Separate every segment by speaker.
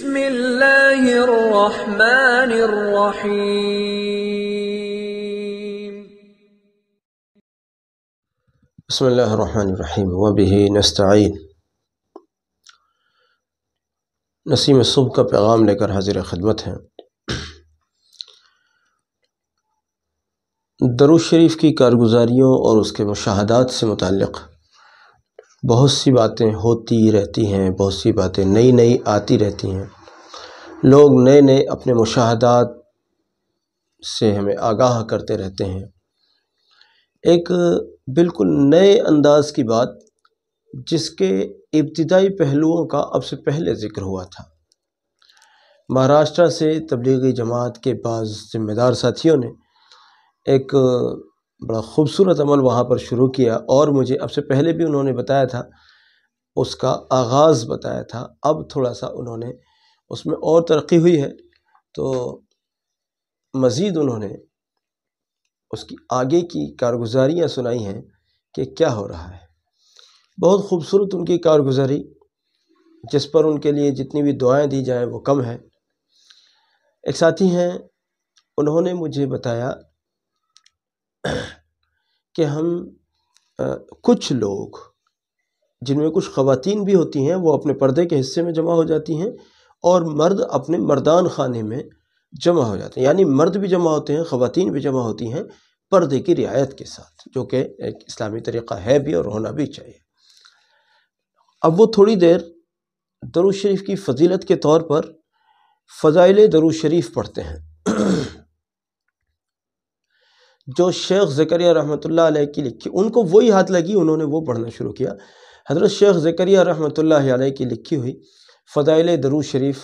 Speaker 1: بسم اللہ الرحمن الرحیم۔
Speaker 2: بسم اللہ الرحمن الرحیم وبہ نستعین۔ نسیم صبح کا پیغام لے کر حاضر خدمت ہیں۔ درود شریف کی کارگزاریوں اور اس کے مشاہدات سے متعلق بہت سی باتیں ہوتی رہتی ہیں، بہت سی باتیں نئی آتی رہتی ہیں۔ لوگ نئے اپنے مشاہدات سے ہمیں آگاہ کرتے رہتے ہیں۔ ایک بالکل نئے انداز کی بات جس کے ابتدائی پہلوؤں کا اب سے پہلے ذکر ہوا تھا۔ مہاراشٹر سے تبلیغی جماعت کے بعض ذمہ دار ساتھیوں نے ایک بڑا خوبصورت عمل وہاں پر شروع کیا، اور مجھے اب سے پہلے بھی انہوں نے بتایا تھا، اس کا آغاز بتایا تھا۔ اب تھوڑا سا انہوں نے اس میں اور ترقی ہوئی ہے، تو مزید انہوں نے اس کی آگے کی کارگزاریاں سنائی ہیں کہ کیا ہو رہا ہے۔ بہت خوبصورت ان کی کارگزاری، جس پر ان کے لیے جتنی بھی دعائیں دی جائیں وہ کم ہے۔ ایک ساتھی ہیں، انہوں نے مجھے بتایا کہ ہم کچھ لوگ، جن میں کچھ خواتین بھی ہوتی ہیں، وہ اپنے پردے کے حصے میں جمع ہو جاتی ہیں، اور مرد اپنے مردان خانے میں جمع ہو جاتے ہیں، یعنی مرد بھی جمع ہوتے ہیں، خواتین بھی جمع ہوتی ہیں، پردے کی رعایت کے ساتھ، جو کہ ایک اسلامی طریقہ ہے بھی اور ہونا بھی چاہیے۔ اب وہ تھوڑی دیر درود شریف کی فضیلت کے طور پر فضائل درود شریف پڑھتے ہیں، جو شیخ زکریا رحمۃ اللہ علیہ کی لکھی، ان کو وہی ہاتھ لگی، انہوں نے وہ پڑھنا شروع کیا۔ حضرت شیخ زکریا رحمۃ اللہ علیہ کی لکھی ہوئی فضائل درود شریف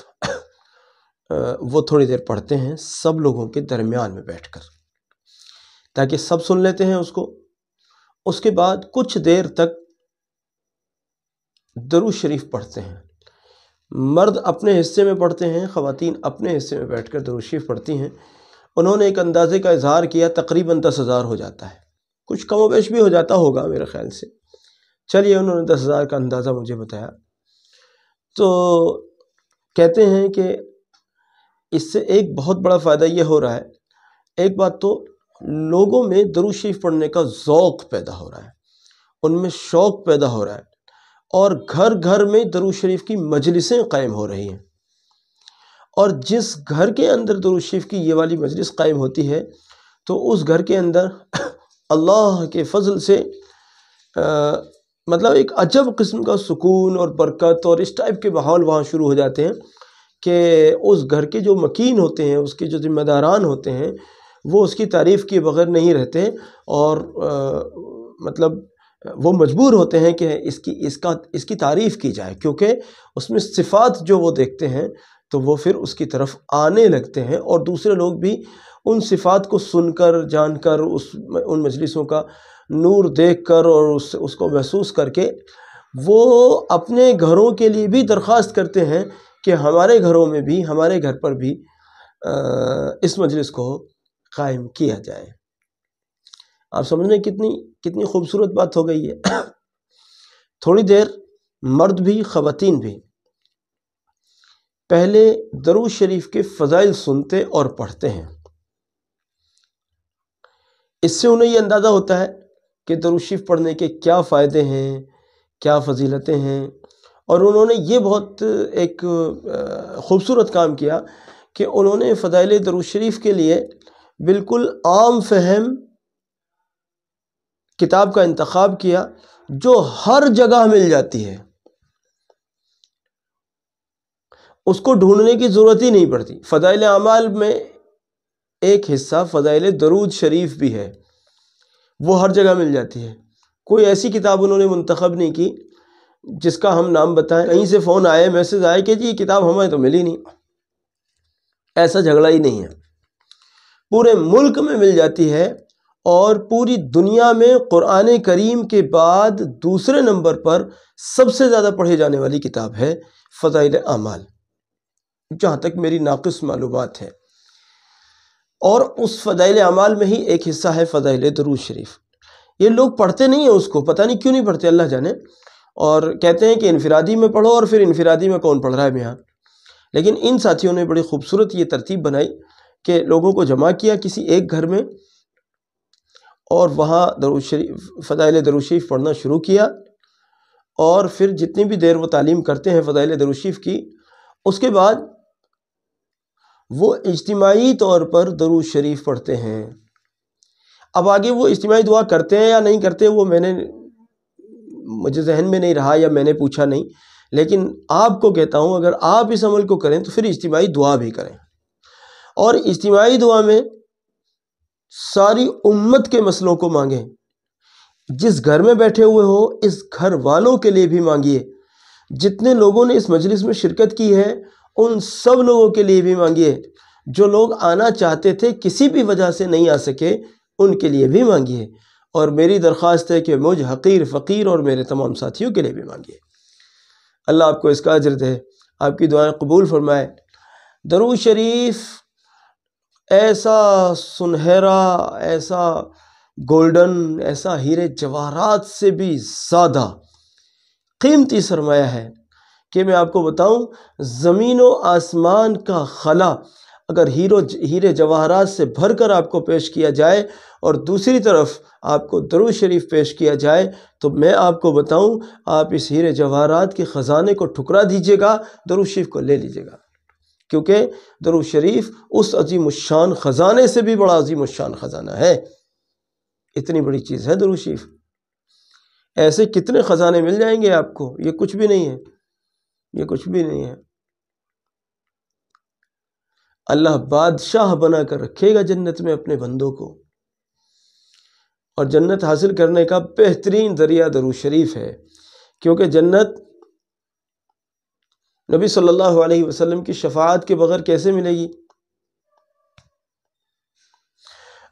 Speaker 2: وہ تھوڑی دیر پڑھتے ہیں سب لوگوں کے درمیان میں بیٹھ کر، تاکہ سب سن لیتے ہیں اس کو۔ اس کے بعد کچھ دیر تک درود شریف پڑھتے ہیں، مرد اپنے حصے میں پڑھتے ہیں، خواتین اپنے حصے میں بیٹھ کر درود شریف پڑھتی ہیں۔ انہوں نے ایک اندازے کا اظہار کیا، تقریباً 10,000 ہو جاتا ہے، کچھ کم و بیش بھی ہو جاتا ہوگا میرے خیال سے۔ چلیے، انہوں نے 10,000 کا اندازہ مجھے بتایا۔ تو کہتے ہیں کہ اس سے ایک بہت بڑا فائدہ یہ ہو رہا ہے، ایک بات تو لوگوں میں درود شریف پڑھنے کا ذوق پیدا ہو رہا ہے، ان میں شوق پیدا ہو رہا ہے، اور گھر گھر میں درود شریف کی مجلسیں قائم ہو رہی ہیں۔ اور جس گھر کے اندر درود شریف کی یہ والی مجلس قائم ہوتی ہے، تو اس گھر کے اندر اللہ کے فضل سے مطلب ایک عجب قسم کا سکون اور برکت اور اس ٹائپ کے ماحول وہاں شروع ہو جاتے ہیں کہ اس گھر کے جو مکین ہوتے ہیں، اس کے جو ذمہ داران ہوتے ہیں، وہ اس کی تعریف کیے بغیر نہیں رہتے، اور مطلب وہ مجبور ہوتے ہیں کہ اس کی تعریف کی جائے، کیونکہ اس میں صفات جو وہ دیکھتے ہیں تو وہ پھر اس کی طرف آنے لگتے ہیں، اور دوسرے لوگ بھی ان صفات کو سن کر، جان کر، ان مجلسوں کا نور دیکھ کر اور اس کو محسوس کر کے وہ اپنے گھروں کے لیے بھی درخواست کرتے ہیں کہ ہمارے گھروں میں بھی، ہمارے گھر پر بھی اس مجلس کو قائم کیا جائے۔ آپ سمجھیں کتنی خوبصورت بات ہو گئی ہے۔ تھوڑی دیر مرد بھی خواتین بھی پہلے درود شریف کے فضائل سنتے اور پڑھتے ہیں، اس سے انہیں یہ اندازہ ہوتا ہے کہ درود شریف پڑھنے کے کیا فائدے ہیں، کیا فضیلتیں ہیں۔ اور انہوں نے یہ بہت ایک خوبصورت کام کیا کہ انہوں نے فضائل درود شریف کے لیے بالکل عام فہم کتاب کا انتخاب کیا، جو ہر جگہ مل جاتی ہے، اس کو ڈھونڈنے کی ضرورت ہی نہیں پڑتی۔ فضائل اعمال میں ایک حصہ فضائل درود شریف بھی ہے، وہ ہر جگہ مل جاتی ہے۔ کوئی ایسی کتاب انہوں نے منتخب نہیں کی جس کا ہم نام بتائیں، کہیں سے فون آئے، میسج آئے کہ جی یہ کتاب ہمیں تو ملی نہیں، ایسا جھگڑا ہی نہیں ہے۔ پورے ملک میں مل جاتی ہے، اور پوری دنیا میں قرآن کریم کے بعد دوسرے نمبر پر سب سے زیادہ پڑھے جانے والی کتاب ہے فضائل اعمال، جہاں تک میری ناقص معلومات ہے۔ اور اس فضائل اعمال میں ہی ایک حصہ ہے فضائل درود شریف۔ یہ لوگ پڑھتے نہیں ہیں اس کو، پتہ نہیں کیوں نہیں پڑھتے، اللہ جانے، اور کہتے ہیں کہ انفرادی میں پڑھو، اور پھر انفرادی میں کون پڑھ رہا ہے یہاں؟ لیکن ان ساتھیوں نے بڑی خوبصورت یہ ترتیب بنائی کہ لوگوں کو جمع کیا کسی ایک گھر میں، اور وہاں درود شریف، فضائل درود شریف پڑھنا شروع کیا، اور پھر جتنی بھی دیر وہ تعلیم کرتے ہیں فضائل درود شریف کی، اس کے بعد وہ اجتماعی طور پر درود شریف پڑھتے ہیں۔ اب آگے وہ اجتماعی دعا کرتے ہیں یا نہیں کرتے وہ مجھے ذہن میں نہیں رہا یا میں نے پوچھا نہیں، لیکن آپ کو کہتا ہوں اگر آپ اس عمل کو کریں تو پھر اجتماعی دعا بھی کریں، اور اجتماعی دعا میں ساری امت کے مسئلوں کو مانگیں۔ جس گھر میں بیٹھے ہوئے ہو اس گھر والوں کے لیے بھی مانگیے، جتنے لوگوں نے اس مجلس میں شرکت کی ہے ان سب لوگوں کے لیے بھی مانگیے، جو لوگ آنا چاہتے تھے کسی بھی وجہ سے نہیں آ سکے ان کے لیے بھی مانگیے، اور میری درخواست ہے کہ مجھ حقیر فقیر اور میرے تمام ساتھیوں کے لیے بھی مانگیے۔ اللہ آپ کو اس کا اجر دے، آپ کی دعائیں قبول فرمائے۔ درود شریف ایسا سنہرا، ایسا گولڈن، ایسا ہیرے جواہرات سے بھی زیادہ قیمتی سرمایہ ہے کہ میں آپ کو بتاؤں، زمین و آسمان کا خلا اگر ہیرے جواہرات سے بھر کر آپ کو پیش کیا جائے اور دوسری طرف آپ کو درود شریف پیش کیا جائے تو میں آپ کو بتاؤں آپ اس ہیرے جواہرات کے خزانے کو ٹھکرا دیجئے گا، درود شریف کو لے لیجئے گا، کیونکہ درود شریف اس عظیم الشان خزانے سے بھی بڑا عظیم الشان خزانہ ہے۔ اتنی بڑی چیز ہے درود شریف۔ ایسے کتنے خزانے مل جائیں گے آپ کو، یہ کچھ بھی نہیں ہے، یہ کچھ بھی نہیں ہے۔ اللہ بادشاہ بنا کر رکھے گا جنت میں اپنے بندوں کو، اور جنت حاصل کرنے کا بہترین ذریعہ درود شریف ہے، کیونکہ جنت نبی صلی اللہ علیہ وسلم کی شفاعت کے بغیر کیسے ملے گی؟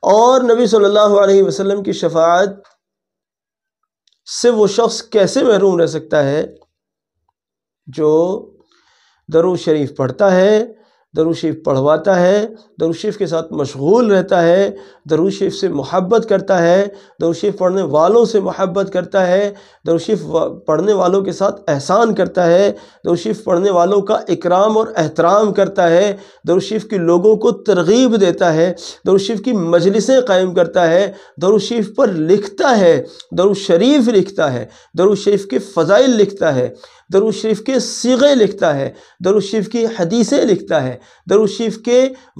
Speaker 2: اور نبی صلی اللہ علیہ وسلم کی شفاعت سے وہ شخص کیسے محروم رہ سکتا ہے جو درود شریف پڑھتا ہے، درود شریف پڑھواتا ہے، درود شریف کے ساتھ مشغول رہتا ہے، درود شریف سے محبت کرتا ہے، درود شریف پڑھنے والوں سے محبت کرتا ہے، درود شریف پڑھنے والوں کے ساتھ احسان کرتا ہے، درود شریف پڑھنے والوں کا اکرام اور احترام کرتا ہے، درود شریف کے لوگوں کو ترغیب دیتا ہے، درود شریف کی مجلسیں قائم کرتا ہے، درود شریف پر لکھتا ہے، درود شریف لکھتا ہے، درود شریف کے فضائل لکھتا ہے، درود شریف کے صیغے لکھتا ہے، درود شریف کی حدیثیں لکھتا ہے، درود شریف کے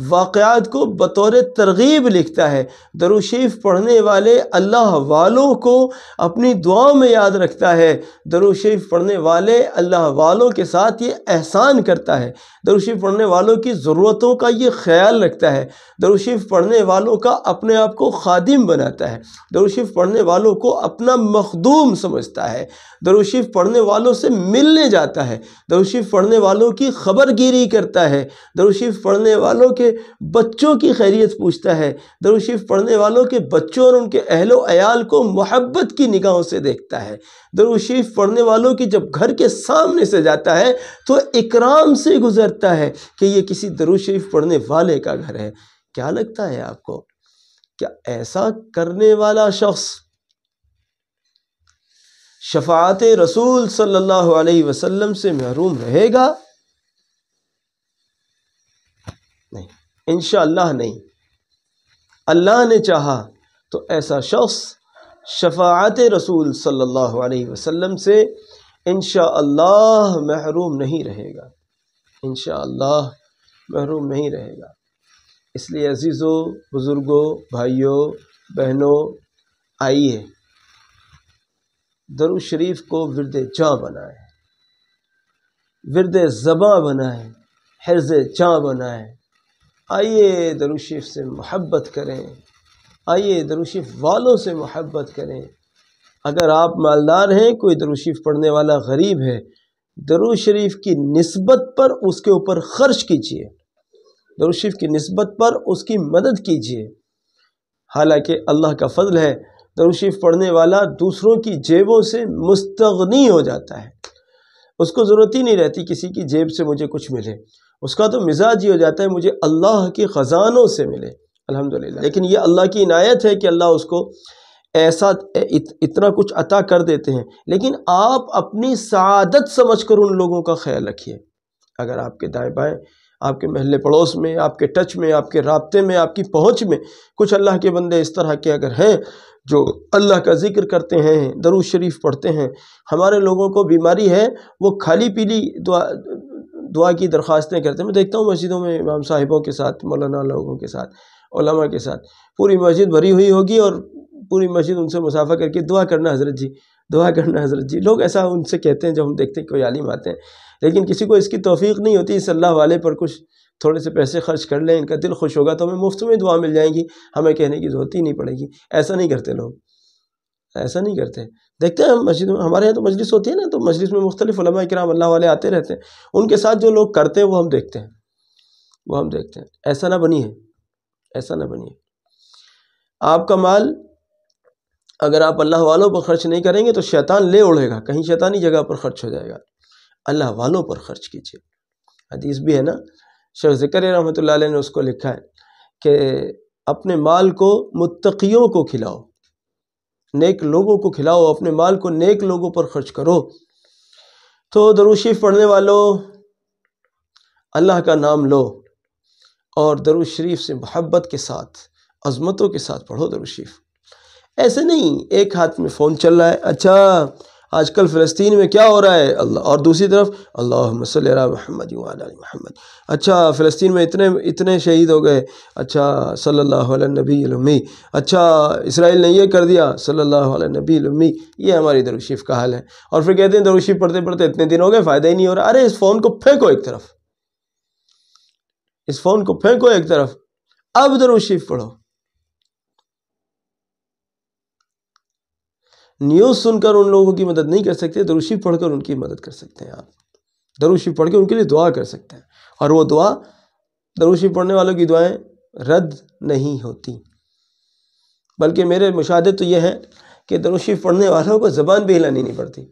Speaker 2: واقعات کو بطور ترغیب لکھتا ہے، درود شریف پڑھنے والے اللہ والوں کو اپنی دعاؤں میں یاد رکھتا ہے، درود شریف پڑھنے والے اللہ والوں کے ساتھ یہ احسان کرتا ہے، درود شریف پڑھنے والوں کی ضرورتوں کا یہ خیال رکھتا ہے، درود شریف پڑھنے والوں کا اپنے آپ کو خادم بناتا ہے، درود شریف پڑھنے والوں کو اپنا مخدوم سمجھتا ہے، درود شریف پڑھنے والوں سے ملنے جاتا ہے، درود شریف پڑھنے والوں کی خبر گیری کرتا ہے، درود شریف پڑھنے والوں کے بچوں کی خیریت پوچھتا ہے، درود شریف پڑھنے والوں کے بچوں اور ان کے اہل و عیال کو محبت کی نگاہوں سے دیکھتا ہے، درود شریف پڑھنے والوں کی جب گھر کے سامنے سے جاتا ہے تو اکرام سے گزرتا ہے کہ یہ کسی درود شریف پڑھنے والے کا گھر ہے۔ کیا لگتا ہے آپ کو، کیا ایسا کرنے والا شخص شفاعت رسول صلی اللہ علیہ وسلم سے محروم رہے گا؟ نہیں، انشاءاللہ نہیں۔ اللہ نے چاہا تو ایسا شخص شفاعت رسول صلی اللہ علیہ وسلم سے انشاءاللہ محروم نہیں رہے گا، انشاءاللہ محروم نہیں رہے گا۔ اس لیے عزیزو، بزرگوں، بھائیوں، بہنوں، آئیے درود شریف کو ورد جاں بنائیں، ورد زباں بنائیں، حرز جاں بنائیں۔ آئیے درود شریف سے محبت کریں، آئیے درود شریف والوں سے محبت کریں۔ اگر آپ مالدار ہیں، کوئی درود شریف پڑھنے والا غریب ہے، درود شریف کی نسبت پر اس کے اوپر خرچ کیجیے، درود شریف کی نسبت پر اس کی مدد کیجیے۔ حالانکہ اللہ کا فضل ہے، درود شریف پڑھنے والا دوسروں کی جیبوں سے مستغنی ہو جاتا ہے، اس کو ضرورت ہی نہیں رہتی کسی کی جیب سے مجھے کچھ ملے، اس کا تو مزاج ہی ہو جاتا ہے مجھے اللہ کے خزانوں سے ملے، الحمدللہ۔ لیکن یہ اللہ کی عنایت ہے کہ اللہ اس کو ایسا اتنا کچھ عطا کر دیتے ہیں، لیکن آپ اپنی سعادت سمجھ کر ان لوگوں کا خیال رکھیے، اگر آپ کے دائیں بائیں، آپ کے محلے پڑوس میں، آپ کے ٹچ میں، آپ کے رابطے میں، آپ کی پہنچ میں کچھ اللہ کے بندے اس طرح کے اگر ہیں جو اللہ کا ذکر کرتے ہیں، درود شریف پڑھتے ہیں، ہمارے لوگوں کو بیماری ہے وہ کھالی پیلی دعا کی درخواستیں کرتے ہیں. میں دیکھتا ہوں مسجدوں میں امام صاحبوں کے ساتھ، مولانا لوگوں کے ساتھ، علماء کے ساتھ پوری مسجد بھری ہوئی ہوگی اور پوری مسجد ان سے مصافحہ کر کے دعا کرنا حضرت جی، دعا کرنا حضرت جی. لوگ ایسا ان سے کہتے ہیں جب ہم دیکھتے ہیں کوئی عالم آتے ہیں، لیکن کسی کو اس کی توفیق نہیں ہوتی. اس اللہ والے پر کچھ تھوڑے سے پیسے خرچ کر لیں، ان کا دل خوش ہوگا تو ہمیں مفت میں دعا مل جائیں گی، ہمیں کہنے کی ضرورت ہی نہیں پڑے گی. ایسا نہیں کرتے لوگ، ایسا نہیں کرتے. دیکھتے ہیں ہم مسجد میں، ہمارے یہاں تو مجلس ہوتی ہے نا، تو مجلس میں مختلف علماء کرام اللہ والے آتے رہتے ہیں، ان کے ساتھ جو لوگ کرتے ہیں وہ ہم دیکھتے ہیں، وہ ہم دیکھتے ہیں. ایسا نہ بنیے، ایسا نہ بنیے. آپ کا مال اگر آپ اللہ والوں پر خرچ نہیں کریں گے تو شیطان لے اڑے گا، کہیں شیطانی جگہ پر خرچ ہو جائے گا. اللہ والوں پر خرچ کیجیے. حدیث بھی ہے نا، شیخ زکریا رحمۃ اللہ علیہ نے اس کو لکھا ہے کہ اپنے مال کو متقیوں کو کھلاؤ، نیک لوگوں کو کھلاؤ، اپنے مال کو نیک لوگوں پر خرچ کرو. تو درود شریف پڑھنے والوں، اللہ کا نام لو اور درود شریف سے محبت کے ساتھ، عظمتوں کے ساتھ پڑھو درود شریف. ایسے نہیں ایک ہاتھ میں فون چل رہا ہے، اچھا آج کل فلسطین میں کیا ہو رہا ہے اللہ، اور دوسری طرف اللہم صلی علی محمد وعلی آل محمد. اچھا فلسطین میں اتنے شہید ہو گئے، اچھا صلی اللہ علی نبی الامی. اچھا اسرائیل نے یہ کر دیا، صلی اللہ علی نبی الامی. یہ ہماری درود شریف کا حال ہے. اور پھر کہتے ہیں درود شریف پڑھتے پڑھتے اتنے دن ہو گئے فائدہ ہی نہیں ہو رہا. ارے اس فون کو پھینکو ایک طرف، اس فون کو پھینکو ایک طرف، اب درود شریف پڑھو. نیوز سن کر ان لوگوں کی مدد نہیں کر سکتے، درود شریف پڑھ کر ان کی مدد کر سکتے ہیں. آپ درود شریف پڑھ کے ان کے لیے دعا کر سکتے ہیں، اور وہ دعا، درود شریف پڑھنے والوں کی دعائیں رد نہیں ہوتی. بلکہ میرے مشاہدے تو یہ ہے کہ درود شریف پڑھنے والوں کو زبان بھی ہلانی نہیں پڑتی،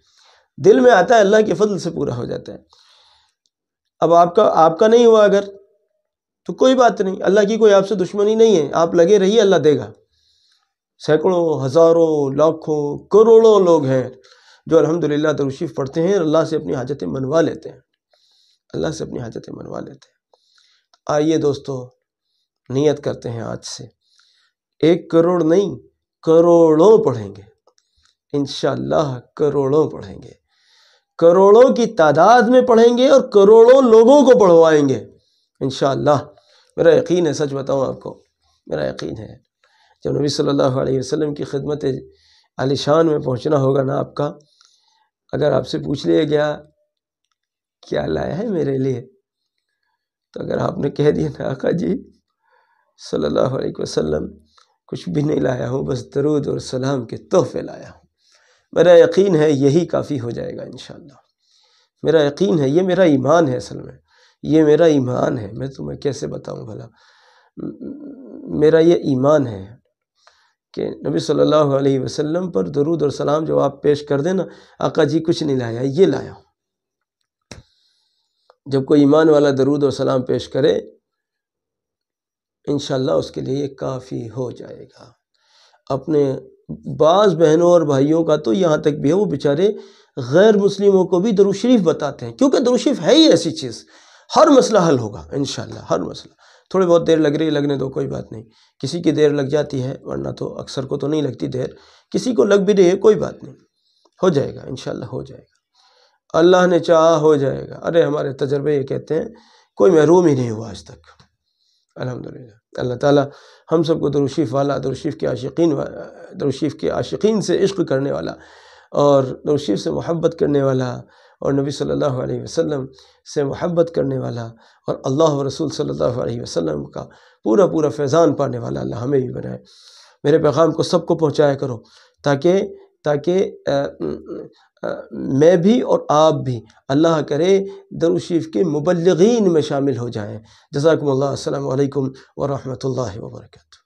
Speaker 2: دل میں آتا ہے اللہ کے فضل سے پورا ہو جاتا ہے. اب آپ کا نہیں ہوا اگر تو کوئی بات نہیں، اللہ کی کوئی آپ سے دشمنی نہیں ہے، آپ لگے رہیے، اللہ دے گا. سینکڑوں، ہزاروں، لاکھوں، کروڑوں لوگ ہیں جو الحمدللہ درود شریف پڑھتے ہیں، اللہ سے اپنی حاجتیں منوا لیتے ہیں، اللہ سے اپنی حاجتیں منوا لیتے ہیں. آئیے دوستو، نیت کرتے ہیں آج سے 1 کروڑ نہیں، کروڑوں پڑھیں گے انشاءاللہ، کروڑوں پڑھیں گے، کروڑوں کی تعداد میں پڑھیں گے اور کروڑوں لوگوں کو پڑھوائیں گے انشاءاللہ. میرا یقین ہے، سچ بتاؤں آپ کو، میرا یقین ہے جب نبی صلی اللہ علیہ وسلم کی خدمت عالی شان میں پہنچنا ہوگا نا آپ کا، اگر آپ سے پوچھ لیا گیا کیا لایا ہے میرے لیے، تو اگر آپ نے کہہ دیا نا آقا جی صلی اللہ علیہ وسلم کچھ بھی نہیں لایا ہوں، بس درود اور سلام کے تحفے لایا ہوں، میرا یقین ہے یہی کافی ہو جائے گا انشاءاللہ. میرا یقین ہے، یہ میرا ایمان ہے، اصل میں یہ میرا ایمان ہے. میں تمہیں کیسے بتاؤں بھلا، میرا یہ ایمان ہے کہ نبی صلی اللہ علیہ وسلم پر درود اور سلام جو آپ پیش کر دیں نا، آقا جی کچھ نہیں لایا، یہ لایا ہوں. جب کوئی ایمان والا درود اور سلام پیش کرے انشاءاللہ اس کے لیے یہ کافی ہو جائے گا. اپنے بعض بہنوں اور بھائیوں کا تو یہاں تک بھی ہے، وہ بیچارے غیر مسلموں کو بھی درود شریف بتاتے ہیں، کیونکہ درود شریف ہے ہی ایسی چیز، ہر مسئلہ حل ہوگا انشاءاللہ، ہر مسئلہ. تھوڑی بہت دیر لگ رہی ہے، لگنے دو، کوئی بات نہیں. کسی کی دیر لگ جاتی ہے، ورنہ تو اکثر کو تو نہیں لگتی دیر، کسی کو لگ بھی رہی ہے، کوئی بات نہیں، ہو جائے گا انشاءاللہ، ہو جائے گا، اللہ نے چاہا ہو جائے گا. ارے ہمارے تجربے یہ کہتے ہیں کوئی محروم ہی نہیں ہوا آج تک الحمدللہ. اللہ تعالیٰ ہم سب کو درود شریف والا، درود شریف کے عاشقین سے عشق کرنے والا، اور درود شریف سے محبت کرنے والا، اور نبی صلی اللہ علیہ وسلم سے محبت کرنے والا، اور اللہ و رسول صلی اللہ علیہ وسلم کا پورا پورا فیضان پانے والا اللہ ہمیں بھی بنائے. میرے پیغام کو سب کو پہنچایا کرو تاکہ میں بھی اور آپ بھی اللہ کرے درود شریف کے مبلغین میں شامل ہو جائیں. جزاکم اللہ. السلام علیکم ورحمۃ اللہ وبرکاتہ.